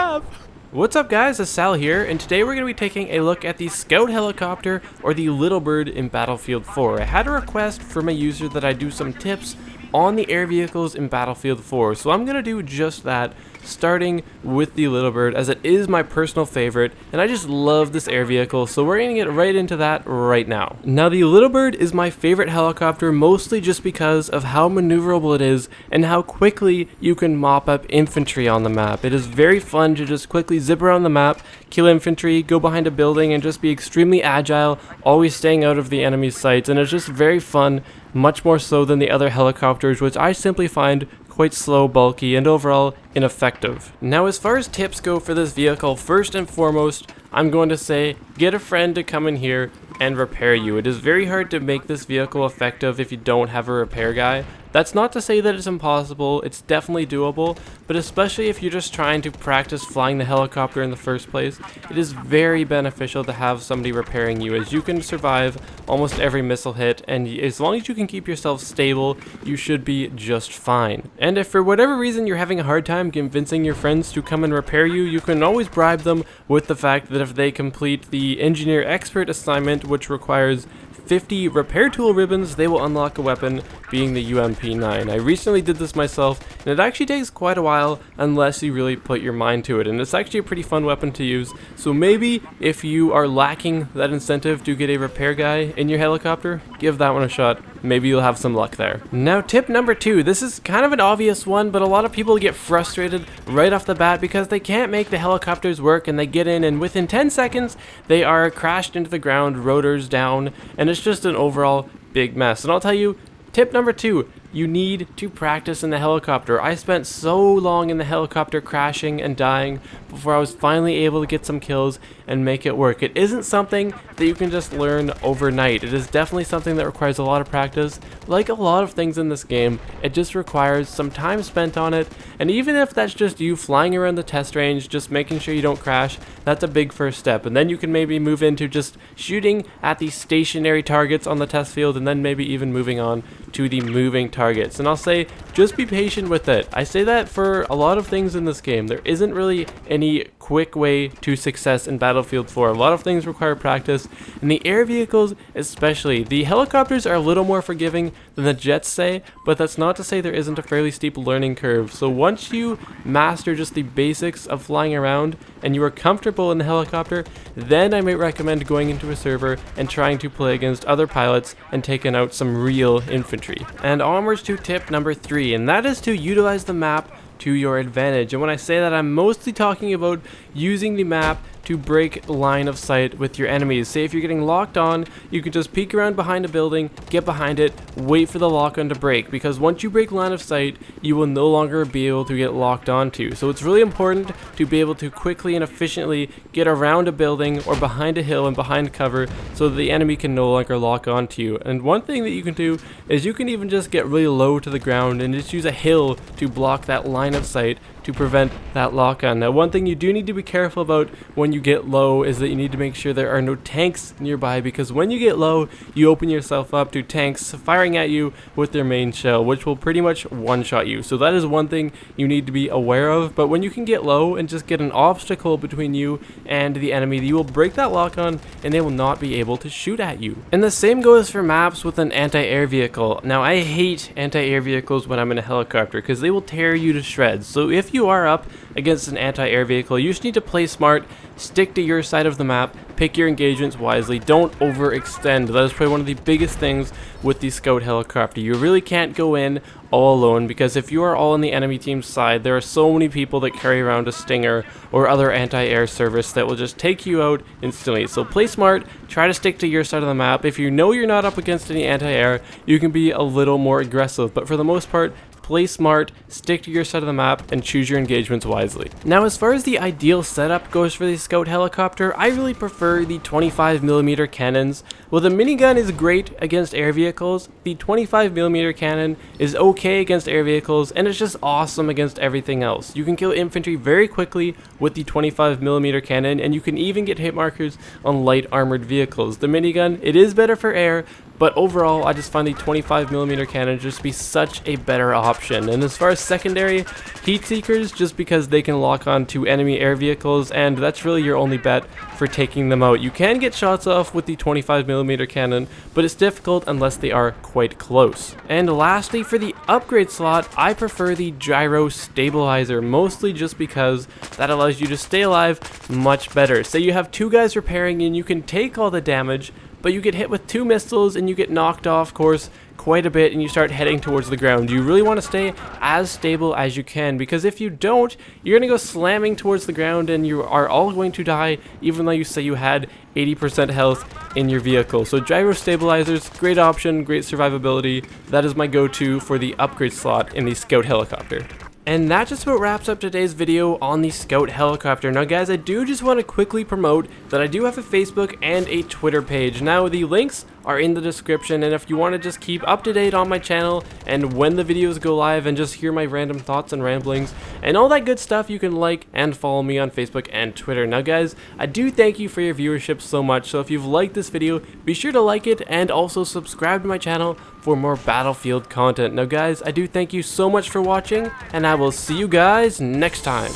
map! What's up guys, Asal here, and today we're going to be taking a look at the Scout Helicopter, or the Little Bird in Battlefield 4. I had a request from a user that I do some tips on the air vehicles in Battlefield 4, so I'm going to do just that, starting with the Little Bird, as it is my personal favorite, and I just love this air vehicle, so we're going to get right into that right now. Now, the Little Bird is my favorite helicopter, mostly just because of how maneuverable it is, and how quickly you can mop up infantry on the map. It is very fun to just quickly zip around the map, kill infantry, go behind a building, and just be extremely agile, always staying out of the enemy's sights, and it's just very fun, much more so than the other helicopters, which I simply find quite slow, bulky, and overall ineffective. Now, as far as tips go for this vehicle, first and foremost, I'm going to say get a friend to come in here and repair you. It is very hard to make this vehicle effective if you don't have a repair guy. That's not to say that it's impossible, it's definitely doable, but especially if you're just trying to practice flying the helicopter in the first place, it is very beneficial to have somebody repairing you, as you can survive almost every missile hit, and as long as you can keep yourself stable, you should be just fine. And if for whatever reason you're having a hard time convincing your friends to come and repair you, you can always bribe them with the fact that if they complete the Engineer Expert assignment, which requires 50 repair tool ribbons, they will unlock a weapon, being the UMP9. I recently did this myself, and it actually takes quite a while unless you really put your mind to it, and it's actually a pretty fun weapon to use. So maybe if you are lacking that incentive to get a repair guy in your helicopter, give that one a shot. Maybe you'll have some luck there. Now, tip number 2. This is kind of an obvious one, but a lot of people get frustrated right off the bat because they can't make the helicopters work, and they get in and within 10 seconds they are crashed into the ground, rotors down, and it's just an overall big mess. And I'll tell you, tip number 2, you need to practice in the helicopter. I spent so long in the helicopter crashing and dying before I was finally able to get some kills and make it work. It isn't something that you can just learn overnight. It is definitely something that requires a lot of practice. Like a lot of things in this game, it just requires some time spent on it, and even if that's just you flying around the test range, just making sure you don't crash, that's a big first step. And then you can maybe move into just shooting at the stationary targets on the test field, and then maybe even moving on to the moving targets. And I'll say, just be patient with it. I say that for a lot of things in this game. There isn't really any quick way to success in Battlefield 4. A lot of things require practice, and the air vehicles especially. The helicopters are a little more forgiving than the jets, say, but that's not to say there isn't a fairly steep learning curve. So once you master just the basics of flying around and you are comfortable in the helicopter, then I might recommend going into a server and trying to play against other pilots and taking out some real infantry. And onwards to tip number 3, and that is to utilize the map to your advantage. And when I say that, I'm mostly talking about using the map to break line of sight with your enemies. Say if you're getting locked on, you can just peek around behind a building, get behind it, wait for the lock-on to break, because once you break line of sight, you will no longer be able to get locked onto. So it's really important to be able to quickly and efficiently get around a building or behind a hill and behind cover so that the enemy can no longer lock onto you. And one thing that you can do is you can even just get really low to the ground and just use a hill to block that line of sight to prevent that lock-on. Now, one thing you do need to be careful about when you get low is that you need to make sure there are no tanks nearby, because when you get low, you open yourself up to tanks firing at you with their main shell, which will pretty much one-shot you. So that is one thing you need to be aware of. But when you can get low and just get an obstacle between you and the enemy, you will break that lock-on and they will not be able to shoot at you. And the same goes for maps with an anti-air vehicle. Now, I hate anti-air vehicles when I'm in a helicopter because they will tear you to shreds. So if you are up against an anti-air vehicle, you just need to play smart, stick to your side of the map, pick your engagements wisely, don't overextend. That is probably one of the biggest things with the Scout helicopter. You really can't go in all alone, because if you are all on the enemy team's side, there are so many people that carry around a Stinger or other anti-air service that will just take you out instantly. So play smart, try to stick to your side of the map. If you know you're not up against any anti-air, you can be a little more aggressive, but for the most part, play smart, stick to your side of the map, and choose your engagements wisely. Now, as far as the ideal setup goes for the Scout helicopter, I really prefer the 25mm cannons. While the minigun is great against air vehicles, the 25mm cannon is okay against air vehicles, and it's just awesome against everything else. You can kill infantry very quickly with the 25mm cannon, and you can even get hit markers on light armored vehicles. The minigun, it is better for air, but overall I just find the 25mm cannon just to be such a better option. And as far as secondary, heat seekers, just because they can lock on to enemy air vehicles, and that's really your only bet for taking them out. You can get shots off with the 25mm cannon, but it's difficult unless they are quite close. And lastly, for the upgrade slot, I prefer the gyro stabilizer, mostly just because that allows you to stay alive much better. Say you have two guys repairing and you can take all the damage, but you get hit with two missiles and you get knocked off course quite a bit and you start heading towards the ground. You really want to stay as stable as you can, because if you don't, you're going to go slamming towards the ground and you are all going to die, even though you say you had 80% health in your vehicle. So gyro stabilizers, great option, great survivability. That is my go-to for the upgrade slot in the scout helicopter. And that just about wraps up today's video on the Scout helicopter. Now guys, I do just want to quickly promote that I do have a Facebook and a Twitter page. Now the links are in the description, and if you want to just keep up to date on my channel and when the videos go live and just hear my random thoughts and ramblings and all that good stuff, you can like and follow me on Facebook and Twitter. Now guys, I do thank you for your viewership so much, so if you've liked this video, be sure to like it and also subscribe to my channel for more Battlefield content. Now guys, I do thank you so much for watching, and I will see you guys next time.